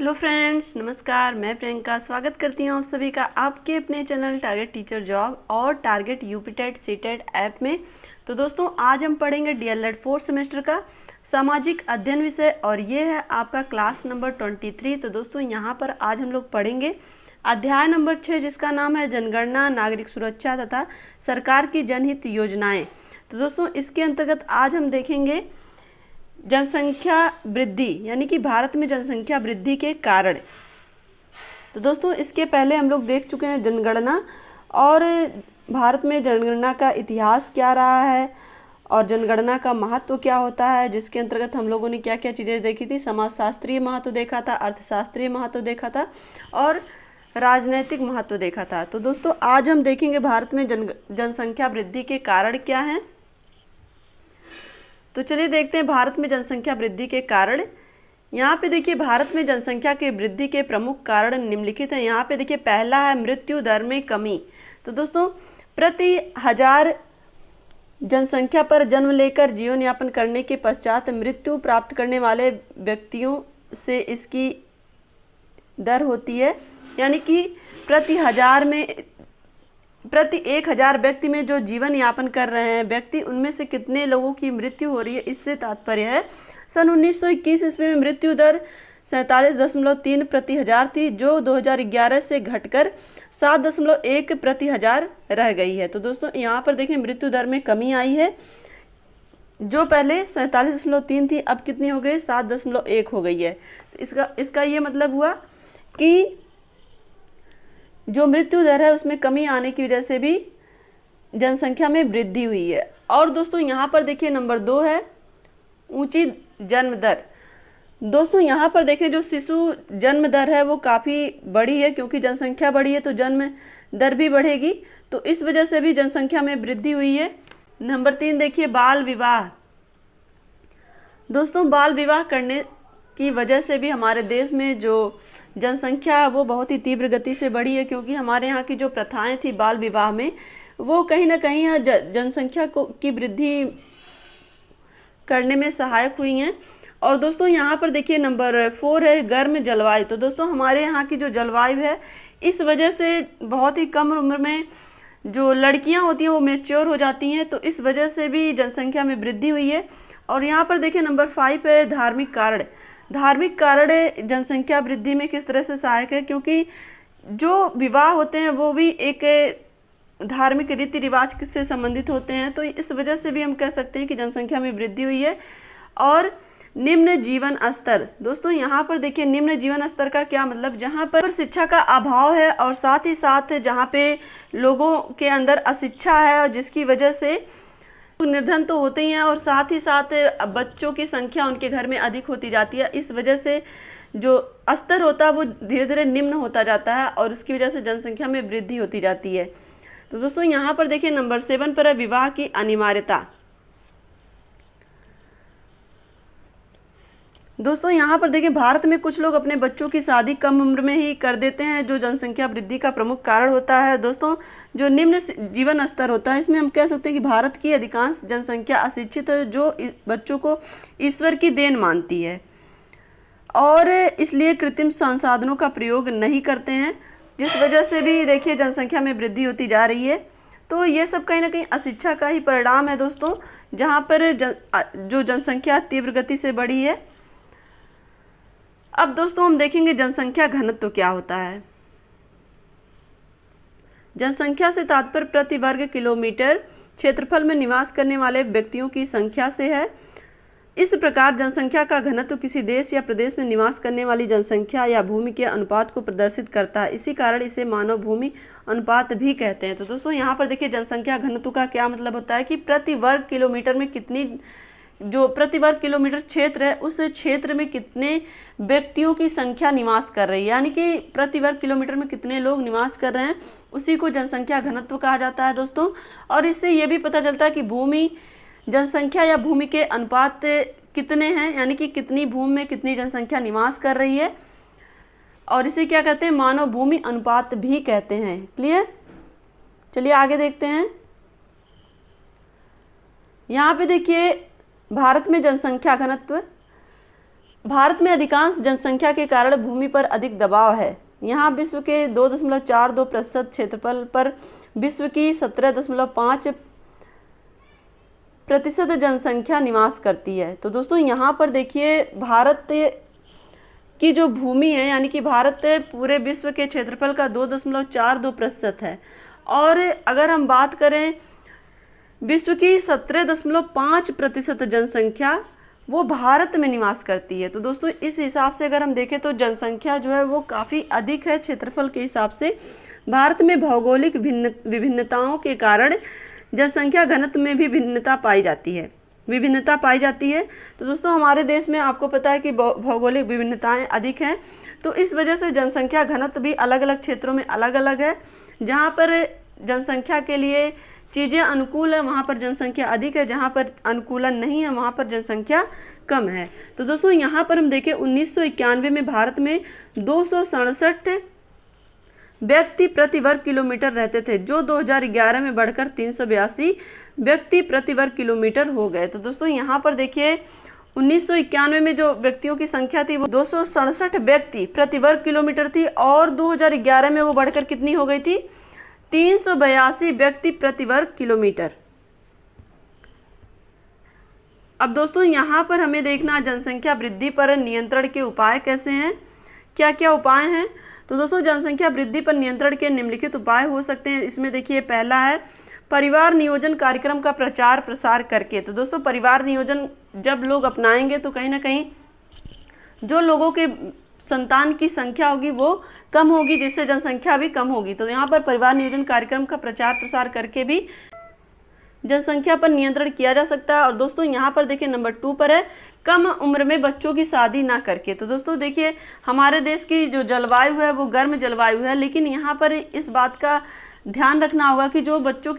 Hello friends, नमस्कार। मैं प्रियंका स्वागत करती हूँ आप सभी का आपके अपने चैनल टारगेट टीचर जॉब और टारगेट यूपीटेट सीटेट ऐप में। तो दोस्तों, आज हम पढ़ेंगे डीएलएड 4th सेमेस्टर का सामाजिक अध्ययन विषय और ये है आपका क्लास नंबर 23। तो दोस्तों, यहाँ पर आज हम लोग पढ़ेंगे अध्याय नंबर 6 जिसका नाम है जनगणना, नागरिक सुरक्षा तथा सरकार की जनहित योजनाएँ। तो दोस्तों, इसके अंतर्गत आज हम देखेंगे जनसंख्या वृद्धि, यानी कि भारत में जनसंख्या वृद्धि के कारण। तो दोस्तों, इसके पहले हम लोग देख चुके हैं जनगणना और भारत में जनगणना का इतिहास क्या रहा है और जनगणना का महत्व क्या होता है, जिसके अंतर्गत हम लोगों ने क्या क्या चीज़ें देखी थी। समाजशास्त्रीय महत्व देखा था, अर्थशास्त्रीय महत्व देखा था और राजनैतिक महत्व देखा था। तो दोस्तों, आज हम देखेंगे भारत में जनसंख्या वृद्धि के कारण क्या हैं। तो चलिए देखते हैं भारत में जनसंख्या वृद्धि के कारण। यहाँ पे देखिए, भारत में जनसंख्या के वृद्धि के प्रमुख कारण निम्नलिखित हैं। यहाँ पे देखिए, पहला है मृत्यु दर में कमी। तो दोस्तों, प्रति 1000 जनसंख्या पर जन्म लेकर जीवन यापन करने के पश्चात मृत्यु प्राप्त करने वाले व्यक्तियों से इसकी दर होती है, यानी कि प्रति 1000 व्यक्ति में जो जीवन यापन कर रहे हैं व्यक्ति, उनमें से कितने लोगों की मृत्यु हो रही है, इससे तात्पर्य है सन 1921 ईस्वी में मृत्यु दर 47.3 प्रति 1000 थी, जो 2011 से घटकर 7.1 प्रति 1000 रह गई है। तो दोस्तों, यहाँ पर देखें मृत्यु दर में कमी आई है, जो पहले 47.3 थी, अब कितनी हो गई, 7.1 हो गई है। तो इसका ये मतलब हुआ कि जो मृत्यु दर है उसमें कमी आने की वजह से भी जनसंख्या में वृद्धि हुई है। और दोस्तों, यहाँ पर देखिए नंबर 2 है ऊंची जन्म दर। दोस्तों, यहाँ पर देखें जो शिशु जन्म दर है वो काफ़ी बड़ी है, क्योंकि जनसंख्या बढ़ी है तो जन्म दर भी बढ़ेगी, तो इस वजह से भी जनसंख्या में वृद्धि हुई है। नंबर 3 देखिए बाल विवाह। दोस्तों, बाल विवाह करने की वजह से भी हमारे देश में जो जनसंख्या है वो बहुत ही तीव्र गति से बढ़ी है, क्योंकि हमारे यहाँ की जो प्रथाएं थी बाल विवाह में, वो कहीं ना कहीं जनसंख्या की वृद्धि करने में सहायक हुई हैं। और दोस्तों, यहाँ पर देखिए नंबर 4 है गर्म जलवायु। तो दोस्तों, हमारे यहाँ की जो जलवायु है, इस वजह से बहुत ही कम उम्र में जो लड़कियाँ होती हैं वो मैच्योर हो जाती हैं, तो इस वजह से भी जनसंख्या में वृद्धि हुई है। और यहाँ पर देखिए नंबर 5 है धार्मिक कारण। धार्मिक कारण जनसंख्या वृद्धि में किस तरह से सहायक है, क्योंकि जो विवाह होते हैं वो भी एक धार्मिक रीति रिवाज से संबंधित होते हैं, तो इस वजह से भी हम कह सकते हैं कि जनसंख्या में वृद्धि हुई है। और निम्न जीवन स्तर। दोस्तों, यहाँ पर देखिए निम्न जीवन स्तर का क्या मतलब, जहाँ पर शिक्षा का अभाव है और साथ ही साथ जहाँ पे लोगों के अंदर अशिक्षा है और जिसकी वजह से निर्धन तो होते ही हैं और साथ ही साथ बच्चों की संख्या उनके घर में अधिक होती जाती है। इस वजह से जो स्तर होता है वो धीरे धीरे निम्न होता जाता है और उसकी वजह से जनसंख्या में वृद्धि होती जाती है। तो दोस्तों, यहाँ पर देखिए नंबर 7 पर है विवाह की अनिवार्यता। दोस्तों, यहाँ पर देखिए भारत में कुछ लोग अपने बच्चों की शादी कम उम्र में ही कर देते हैं, जो जनसंख्या वृद्धि का प्रमुख कारण होता है। दोस्तों, जो निम्न जीवन स्तर होता है, इसमें हम कह सकते हैं कि भारत की अधिकांश जनसंख्या अशिक्षित है, जो बच्चों को ईश्वर की देन मानती है और इसलिए कृत्रिम संसाधनों का प्रयोग नहीं करते हैं, जिस वजह से भी देखिए जनसंख्या में वृद्धि होती जा रही है। तो ये सब कहीं ना कहीं अशिक्षा का ही परिणाम है दोस्तों, जहाँ पर जो जनसंख्या तीव्र गति से बढ़ी है। अब दोस्तों, हम देखेंगे जनसंख्या घनत्व क्या होता है। जनसंख्या से तात्पर्य प्रति वर्ग किलोमीटर क्षेत्रफल में निवास करने वाले व्यक्तियों की संख्या से है। इस प्रकार जनसंख्या का घनत्व किसी देश या प्रदेश में निवास करने वाली जनसंख्या या भूमि के अनुपात को प्रदर्शित करता है। इसी कारण इसे मानव भूमि अनुपात भी कहते हैं। तो दोस्तों, यहाँ पर देखिए जनसंख्या घनत्व का क्या मतलब होता है कि प्रति वर्ग किलोमीटर में कितनी, जो प्रति वर्ग किलोमीटर क्षेत्र है उस क्षेत्र में कितने व्यक्तियों की संख्या निवास कर रही है, यानी कि प्रति वर्ग किलोमीटर में कितने लोग निवास कर रहे हैं, उसी को जनसंख्या घनत्व कहा जाता है दोस्तों। और इससे ये भी पता चलता है कि भूमि जनसंख्या या भूमि के अनुपात कितने हैं, यानी कि कितनी भूमि में कितनी जनसंख्या निवास कर रही है, और इसे क्या कहते हैं, मानव भूमि अनुपात भी कहते हैं। क्लियर। चलिए आगे देखते हैं। यहाँ पे देखिए भारत में जनसंख्या घनत्व भारत में अधिकांश जनसंख्या के कारण भूमि पर अधिक दबाव है। यहाँ विश्व के 2.42% क्षेत्रफल पर विश्व की 17.5% जनसंख्या निवास करती है। तो दोस्तों यहाँ पर देखिए भारत की जो भूमि है, यानी कि भारत पूरे विश्व के क्षेत्रफल का 2.42% है। और अगर हम बात करें विश्व की 17.5% जनसंख्या वो भारत में निवास करती है। तो दोस्तों इस हिसाब से अगर हम देखें तो जनसंख्या जो है वो काफ़ी अधिक है क्षेत्रफल के हिसाब से। भारत में भौगोलिक विभिन्नताओं के कारण जनसंख्या घनत्व में भी विभिन्नता पाई जाती है। तो दोस्तों हमारे देश में आपको पता है कि भौगोलिक विभिन्नताएं अधिक हैं, तो इस वजह से जनसंख्या घनत्व भी अलग अलग क्षेत्रों में अलग अलग है। जहाँ पर जनसंख्या के लिए चीज़ें अनुकूल है वहाँ पर जनसंख्या अधिक है, जहाँ पर अनुकूलन नहीं है वहाँ पर जनसंख्या कम है। तो दोस्तों यहाँ पर हम देखें 1991 में भारत में 267 व्यक्ति प्रति वर्ग किलोमीटर रहते थे, जो 2011 में बढ़कर 382 व्यक्ति प्रति वर्ग किलोमीटर हो गए। तो दोस्तों यहाँ पर देखिए 1991 में जो व्यक्तियों की संख्या थी वो 267 व्यक्ति प्रति वर्ग किलोमीटर थी, और 2011 में वो बढ़कर कितनी हो गई थी, 382 व्यक्ति प्रति वर्ग किलोमीटर। अब दोस्तों यहाँ पर हमें देखना जनसंख्या वृद्धि पर नियंत्रण के उपाय कैसे हैं, क्या क्या उपाय हैं। तो दोस्तों जनसंख्या वृद्धि पर नियंत्रण के निम्नलिखित उपाय हो सकते हैं। इसमें देखिए पहला है परिवार नियोजन कार्यक्रम का प्रचार प्रसार करके। तो दोस्तों परिवार नियोजन जब लोग अपनाएंगे तो कहीं ना कहीं जो लोगों के संतान की संख्या होगी वो कम होगी, जिससे जनसंख्या भी कम होगी। तो यहाँ पर परिवार नियोजन कार्यक्रम का प्रचार प्रसार करके भी जनसंख्या पर नियंत्रण किया जा सकता है। और दोस्तों यहाँ पर देखिए नंबर 2 पर है कम उम्र में बच्चों की शादी ना करके। तो दोस्तों देखिए हमारे देश की जो जलवायु है वो गर्म जलवायु है, लेकिन यहाँ पर इस बात का ध्यान रखना होगा कि जो बच्चों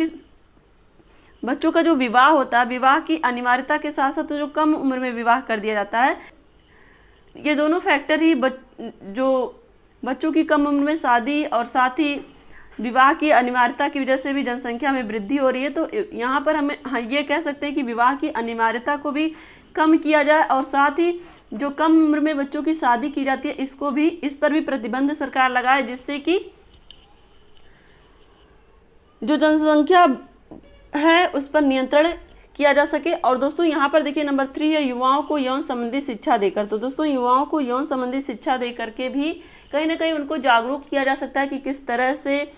का जो विवाह होता है, विवाह की अनिवार्यता के साथ साथ जो कम उम्र में विवाह कर दिया जाता है, ये दोनों फैक्टर ही जो बच्चों की कम उम्र में शादी और साथ ही विवाह की अनिवार्यता की वजह से भी जनसंख्या में वृद्धि हो रही है। तो यहाँ पर हमें ये कह सकते हैं कि विवाह की अनिवार्यता को भी कम किया जाए, और साथ ही जो कम उम्र में बच्चों की शादी की जाती है इस पर भी प्रतिबंध सरकार लगाए, जिससे कि जो जनसंख्या है उस पर नियंत्रण किया जा सके। और दोस्तों यहाँ पर देखिए नंबर 3 है युवाओं को यौन संबंधी शिक्षा देकर। तो दोस्तों युवाओं को यौन संबंधी शिक्षा दे करके भी कहीं ना कहीं उनको जागरूक किया जा सकता है कि किस तरह से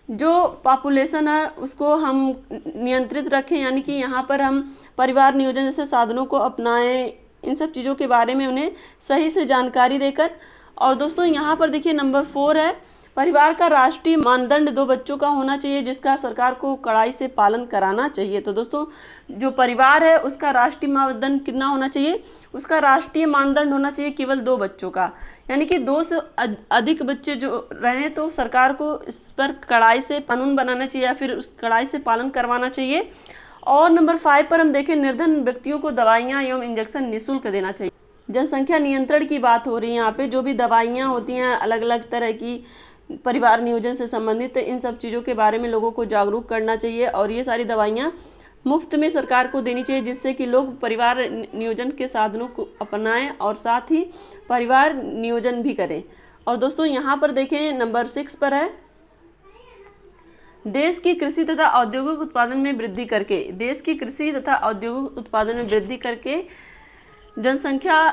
जो पॉपुलेशन है उसको हम नियंत्रित रखें, यानी कि यहाँ पर हम परिवार नियोजन जैसे साधनों को अपनाएं, इन सब चीज़ों के बारे में उन्हें सही से जानकारी देकर। और दोस्तों यहाँ पर देखिए नंबर 4 है परिवार का राष्ट्रीय मानदंड 2 बच्चों का होना चाहिए, जिसका सरकार को कड़ाई से पालन कराना चाहिए। तो दोस्तों जो परिवार है उसका राष्ट्रीय मानदंड कितना होना चाहिए, उसका राष्ट्रीय मानदंड होना चाहिए केवल 2 बच्चों का, यानी कि 2 से अधिक बच्चे जो रहें तो सरकार को इस पर कड़ाई से कानून बनाना चाहिए या फिर उस कड़ाई से पालन करवाना चाहिए। और नंबर 5 पर हम देखें निर्धन व्यक्तियों को दवाइयाँ एवं इंजेक्शन निःशुल्क देना चाहिए। जनसंख्या नियंत्रण की बात हो रही है यहाँ पे, जो भी दवाइयाँ होती हैं अलग अलग तरह की परिवार नियोजन से संबंधित, इन सब चीज़ों के बारे में लोगों को जागरूक करना चाहिए, और ये सारी दवाइयाँ मुफ्त में सरकार को देनी चाहिए, जिससे कि लोग परिवार नियोजन के साधनों को अपनाएं और साथ ही परिवार नियोजन भी करें। और दोस्तों यहाँ पर देखें नंबर 6 पर है देश की कृषि तथा औद्योगिक उत्पादन में वृद्धि करके। देश की कृषि तथा औद्योगिक उत्पादन में वृद्धि करके जनसंख्या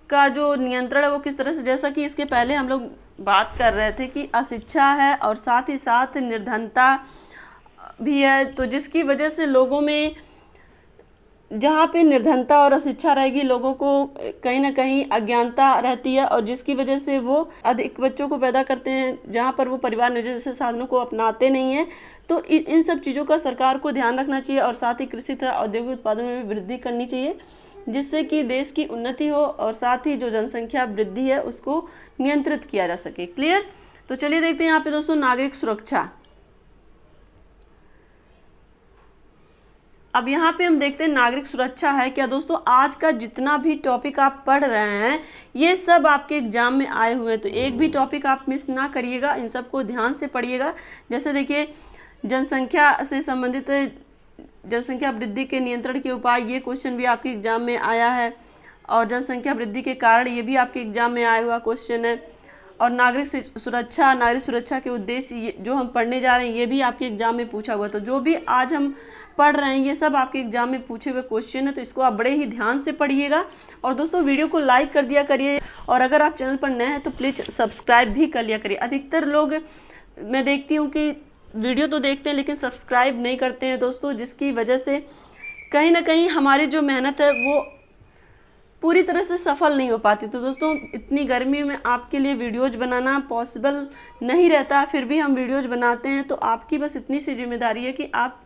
का जो नियंत्रण है वो किस तरह से, जैसा कि इसके पहले हम लोग बात कर रहे थे कि अशिक्षा है और साथ ही साथ निर्धनता भी है, तो जिसकी वजह से लोगों में जहाँ पे निर्धनता और अशिक्षा रहेगी लोगों को कहीं ना कहीं अज्ञानता रहती है, और जिसकी वजह से वो अधिक बच्चों को पैदा करते हैं जहाँ पर वो परिवार नियोजन जैसे साधनों को अपनाते नहीं हैं। तो इन सब चीज़ों का सरकार को ध्यान रखना चाहिए, और साथ ही कृषि तथा औद्योगिक उत्पादन में भी वृद्धि करनी चाहिए, जिससे कि देश की उन्नति हो और साथ ही जो जनसंख्या वृद्धि है उसको नियंत्रित किया जा सके। क्लियर। तो चलिए देखते हैं यहाँ पे दोस्तों नागरिक सुरक्षा। अब यहाँ पे हम देखते हैं नागरिक सुरक्षा है क्या। दोस्तों आज का जितना भी टॉपिक आप पढ़ रहे हैं ये सब आपके एग्जाम में आए हुए हैं, तो एक भी टॉपिक आप मिस ना करिएगा, इन सबको ध्यान से पढ़िएगा। जैसे देखिए जनसंख्या से संबंधित जनसंख्या वृद्धि के नियंत्रण के उपाय, ये क्वेश्चन भी आपके एग्जाम में आया है। और जनसंख्या वृद्धि के कारण, ये भी आपके एग्जाम में आया हुआ क्वेश्चन है। और नागरिक सुरक्षा के उद्देश्य जो हम पढ़ने जा रहे हैं ये भी आपके एग्जाम में पूछा हुआ। तो जो भी आज हम पढ़ रहे हैं ये सब आपके एग्जाम में पूछे हुए क्वेश्चन है, तो इसको आप बड़े ही ध्यान से पढ़िएगा। और दोस्तों वीडियो को लाइक कर दिया करिए, और अगर आप चैनल पर नए हैं तो प्लीज़ सब्सक्राइब भी कर लिया करिए। अधिकतर लोग मैं देखती हूँ कि वीडियो तो देखते हैं लेकिन सब्सक्राइब नहीं करते हैं दोस्तों, जिसकी वजह से कहीं ना कहीं हमारी जो मेहनत है वो पूरी तरह से सफल नहीं हो पाती। तो दोस्तों इतनी गर्मी में आपके लिए वीडियोज़ बनाना पॉसिबल नहीं रहता, फिर भी हम वीडियोज़ बनाते हैं। तो आपकी बस इतनी सी जिम्मेदारी है कि आप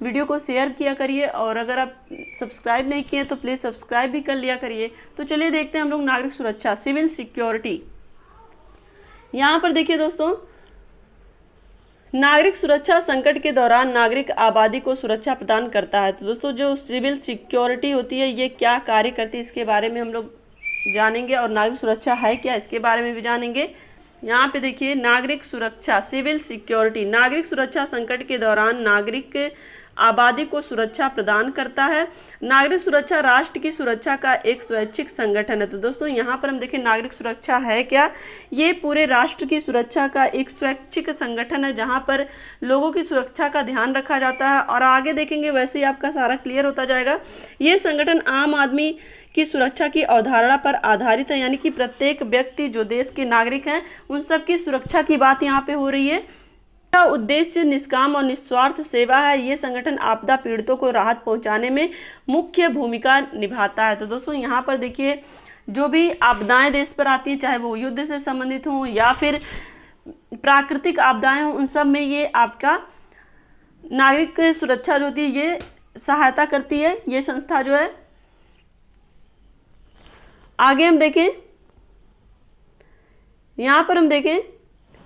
वीडियो को शेयर किया करिए, और अगर आप सब्सक्राइब नहीं किए तो प्लीज़ सब्सक्राइब भी कर लिया करिए। तो चलिए देखते हैं हम लोग नागरिक सुरक्षा, सिविल सिक्योरिटी। यहाँ पर देखिए दोस्तों, नागरिक सुरक्षा संकट के दौरान नागरिक आबादी को सुरक्षा प्रदान करता है। तो दोस्तों जो सिविल सिक्योरिटी होती है ये क्या कार्य करती है इसके बारे में हम लोग जानेंगे, और नागरिक सुरक्षा है क्या इसके बारे में भी जानेंगे। यहाँ पे देखिए, नागरिक सुरक्षा सिविल सिक्योरिटी, नागरिक सुरक्षा संकट के दौरान नागरिक आबादी को सुरक्षा प्रदान करता है। नागरिक सुरक्षा राष्ट्र की सुरक्षा का एक स्वैच्छिक संगठन है। तो दोस्तों यहाँ पर हम देखें नागरिक सुरक्षा है क्या, ये पूरे राष्ट्र की सुरक्षा का एक स्वैच्छिक संगठन है जहाँ पर लोगों की सुरक्षा का ध्यान रखा जाता है। और आगे देखेंगे वैसे ही आपका सारा क्लियर होता जाएगा। ये संगठन आम आदमी की सुरक्षा की अवधारणा पर आधारित है, यानी कि प्रत्येक व्यक्ति जो देश के नागरिक हैं उन सब की सुरक्षा की बात यहाँ पे हो रही है। का उद्देश्य निष्काम और निस्वार्थ सेवा है। ये संगठन आपदा पीड़ितों को राहत पहुंचाने में मुख्य भूमिका निभाता है। तो दोस्तों यहाँ पर देखिए, जो भी आपदाएं देश पर आती हैं, चाहे वो युद्ध से संबंधित हों या फिर प्राकृतिक आपदाएं हों, उन सब में ये आपका नागरिक सुरक्षा जो होती है ये सहायता करती है, ये संस्था जो है। आगे हम देखें, यहाँ पर हम देखें,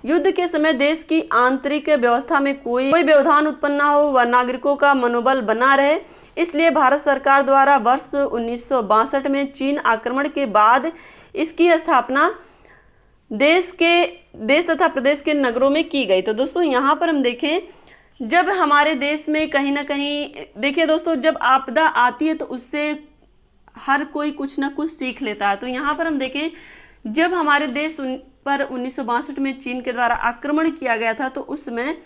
युद्ध के समय देश की आंतरिक व्यवस्था में कोई व्यवधान उत्पन्न न हो व नागरिकों का मनोबल बना रहे, इसलिए भारत सरकार द्वारा वर्ष 1962 में चीन आक्रमण के बाद इसकी स्थापना देश तथा प्रदेश के नगरों में की गई। तो दोस्तों यहाँ पर हम देखें, जब हमारे देश में कहीं ना कहीं, देखिए दोस्तों, जब आपदा आती है तो उससे हर कोई कुछ ना कुछ सीख लेता है। तो यहाँ पर हम देखें, जब हमारे देश पर 1962 में चीन के द्वारा आक्रमण किया गया था, तो उस समय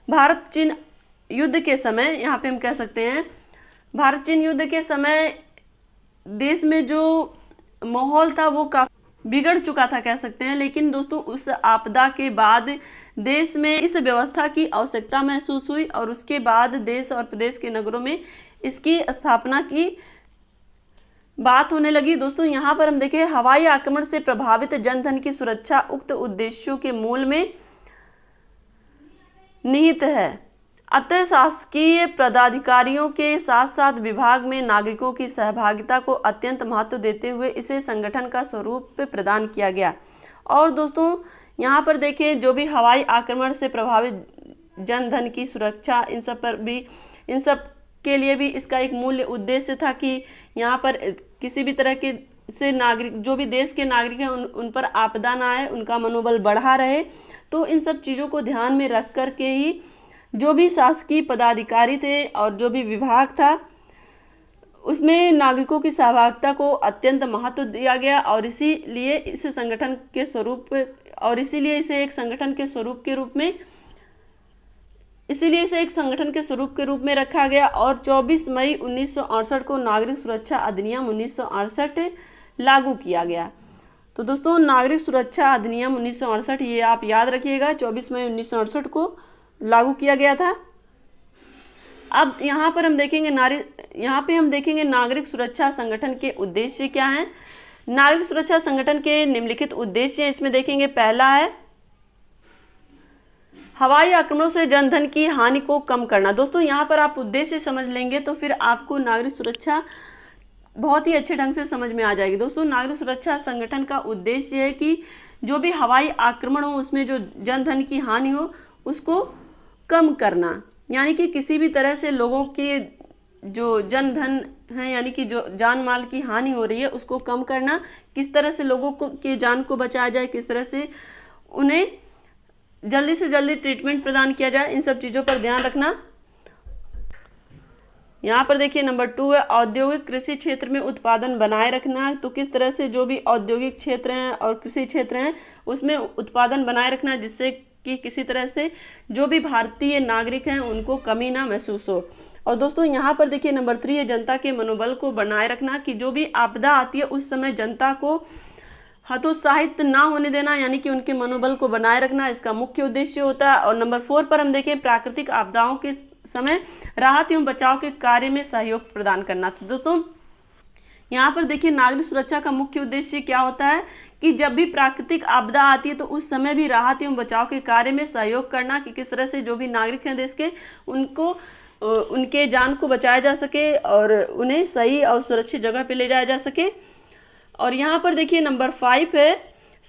भारत चीन युद्ध के समय, यहाँ पे हम कह सकते हैं भारत चीन युद्ध के समय देश में जो माहौल था वो काफी बिगड़ चुका था कह सकते हैं। लेकिन दोस्तों उस आपदा के बाद देश में इस व्यवस्था की आवश्यकता महसूस हुई, और उसके बाद देश और प्रदेश के नगरों में इसकी स्थापना की बात होने लगी। दोस्तों यहाँ पर हम देखें, हवाई आक्रमण से प्रभावित जनधन की सुरक्षा उक्त उद्देश्यों के मूल में निहित है। अतः शासकीय पदाधिकारियों के साथ साथ विभाग में नागरिकों की सहभागिता को अत्यंत महत्व देते हुए इसे संगठन का स्वरूप प्रदान किया गया। और दोस्तों यहाँ पर देखिए, जो भी हवाई आक्रमण से प्रभावित जनधन की सुरक्षा, इन सब के लिए भी इसका एक मूल्य उद्देश्य था कि यहाँ पर किसी भी तरह के से नागरिक, जो भी देश के नागरिक हैं उन पर आपदा ना आए, उनका मनोबल बढ़ा रहे। तो इन सब चीज़ों को ध्यान में रख कर के ही जो भी शासकीय पदाधिकारी थे और जो भी विभाग था उसमें नागरिकों की सहभागिता को अत्यंत महत्व दिया गया, और इसीलिए इस संगठन के स्वरूप, और इसीलिए इसे एक संगठन के स्वरूप के रूप में रखा गया। और 24 मई 1968 को नागरिक सुरक्षा अधिनियम 1968 लागू किया गया। तो दोस्तों नागरिक सुरक्षा अधिनियम 1968 ये आप याद रखिएगा, 24 मई 1968 को लागू किया गया था। अब यहाँ पर हम देखेंगे नागरिक सुरक्षा संगठन के उद्देश्य क्या हैं। नागरिक सुरक्षा संगठन के निम्नलिखित उद्देश्य इसमें देखेंगे। पहला है हवाई आक्रमणों से जनधन की हानि को कम करना। दोस्तों यहाँ पर आप उद्देश्य समझ लेंगे तो फिर आपको नागरिक सुरक्षा बहुत ही अच्छे ढंग से समझ में आ जाएगी। दोस्तों नागरिक सुरक्षा संगठन का उद्देश्य है कि जो भी हवाई आक्रमण हो उसमें जो जनधन की हानि हो उसको कम करना, यानी कि किसी भी तरह से लोगों के जो जनधन है यानी कि जो जान माल की हानि हो रही है उसको कम करना, किस तरह से लोगों को के जान को बचाया जाए, किस तरह से उन्हें जल्दी से जल्दी ट्रीटमेंट प्रदान किया जाए, इन सब चीज़ों पर ध्यान रखना। यहाँ पर देखिए नंबर 2 है औद्योगिक कृषि क्षेत्र में उत्पादन बनाए रखना। तो किस तरह से जो भी औद्योगिक क्षेत्र हैं और कृषि क्षेत्र हैं उसमें उत्पादन बनाए रखना, जिससे कि किसी तरह से जो भी भारतीय नागरिक हैं उनको कमी ना महसूस हो। और दोस्तों यहाँ पर देखिए नंबर 3 है जनता के मनोबल को बनाए रखना, कि जो भी आपदा आती है उस समय जनता को हतोत्साहित ना होने देना, यानी कि उनके मनोबल को बनाए रखना इसका मुख्य उद्देश्य होता है। और नंबर 4 पर हम देखें प्राकृतिक आपदाओं के समय राहत एवं बचाव के कार्य में सहयोग प्रदान करना। तो दोस्तों यहाँ पर देखिए नागरिक सुरक्षा का मुख्य उद्देश्य क्या होता है कि जब भी प्राकृतिक आपदा आती है तो उस समय भी राहत एवं बचाव के कार्य में सहयोग करना, कि किस तरह से जो भी नागरिक हैं देश के उनको उनके जान को बचाया जा सके और उन्हें सही और सुरक्षित जगह पे ले जाया जा सके। और यहाँ पर देखिए नंबर 5 है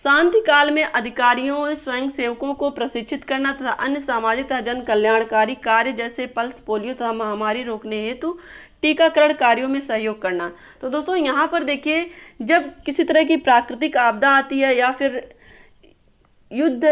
शांति काल में अधिकारियों स्वयं सेवकों को प्रशिक्षित करना तथा अन्य सामाजिक तथा जन कल्याणकारी कार्य जैसे पल्स पोलियो तथा महामारी रोकने हेतु टीकाकरण कार्यों में सहयोग करना। तो दोस्तों यहाँ पर देखिए जब किसी तरह की प्राकृतिक आपदा आती है या फिर युद्ध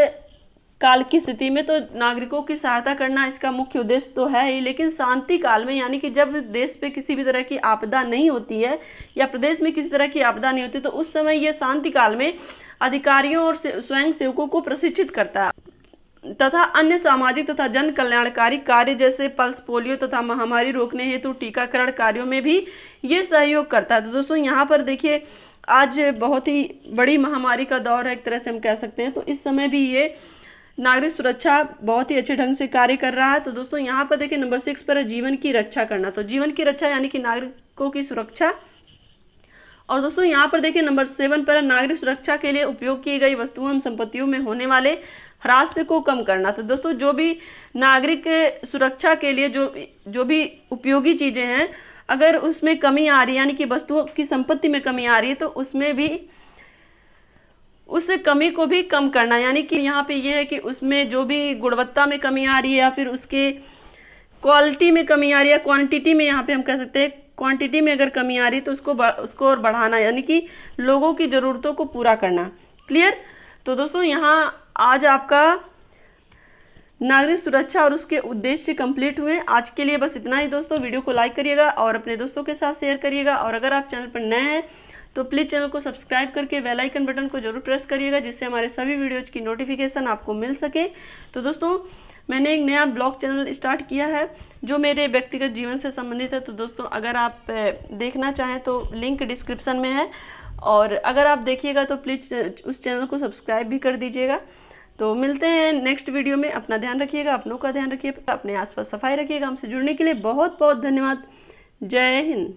काल की स्थिति में तो नागरिकों की सहायता करना इसका मुख्य उद्देश्य तो है ही, लेकिन शांति काल में यानी कि जब देश पे किसी भी तरह की आपदा नहीं होती है या प्रदेश में किसी तरह की आपदा नहीं होती तो उस समय ये शांति काल में अधिकारियों और स्वयं सेवकों को प्रशिक्षित करता है तथा अन्य सामाजिक तथा जन कल्याणकारी कार्य जैसे पल्स पोलियो तथा महामारी रोकने हेतु टीकाकरण कार्यों में भी ये सहयोग करता है। तो दोस्तों यहाँ पर देखिए आज बहुत ही बड़ी महामारी का दौर है एक तरह से हम कह सकते हैं, तो इस समय भी ये नागरिक सुरक्षा बहुत ही अच्छे ढंग से कार्य कर रहा है। तो दोस्तों यहाँ पर देखिए नंबर 6 पर है जीवन की रक्षा करना। तो जीवन की रक्षा यानी कि नागरिकों की सुरक्षा। और दोस्तों यहाँ पर देखिए नंबर 7 पर है नागरिक सुरक्षा के लिए उपयोग की गई वस्तुओं एवं संपत्तियों में होने वाले ह्रास को कम करना। तो दोस्तों जो भी नागरिक सुरक्षा के लिए जो भी उपयोगी चीज़ें हैं अगर उसमें कमी आ रही है यानी कि वस्तुओं की संपत्ति में कमी आ रही है तो उसमें भी उस कमी को भी कम करना, यानी कि यहाँ पे ये है कि उसमें जो भी गुणवत्ता में कमी आ रही है या फिर उसके क्वालिटी में कमी आ रही है, क्वांटिटी में यहाँ पे हम कह सकते हैं क्वांटिटी में अगर कमी आ रही है तो उसको और बढ़ाना, यानी कि लोगों की ज़रूरतों को पूरा करना। क्लियर। तो दोस्तों यहाँ आज आपका नागरिक सुरक्षा और उसके उद्देश्य कंप्लीट हुए। आज के लिए बस इतना ही दोस्तों। वीडियो को लाइक करिएगा और अपने दोस्तों के साथ शेयर करिएगा और अगर आप चैनल पर नए हैं तो प्लीज़ चैनल को सब्सक्राइब करके बेल आइकन बटन को जरूर प्रेस करिएगा जिससे हमारे सभी वीडियोज़ की नोटिफिकेशन आपको मिल सके। तो दोस्तों मैंने एक नया ब्लॉग चैनल स्टार्ट किया है जो मेरे व्यक्तिगत जीवन से संबंधित है। तो दोस्तों अगर आप देखना चाहें तो लिंक डिस्क्रिप्शन में है और अगर आप देखिएगा तो प्लीज़ उस चैनल को सब्सक्राइब भी कर दीजिएगा। तो मिलते हैं नेक्स्ट वीडियो में। अपना ध्यान रखिएगा, अपनों का ध्यान रखिएगा, अपने आसपास सफाई रखिएगा। हमसे जुड़ने के लिए बहुत बहुत धन्यवाद। जय हिंद।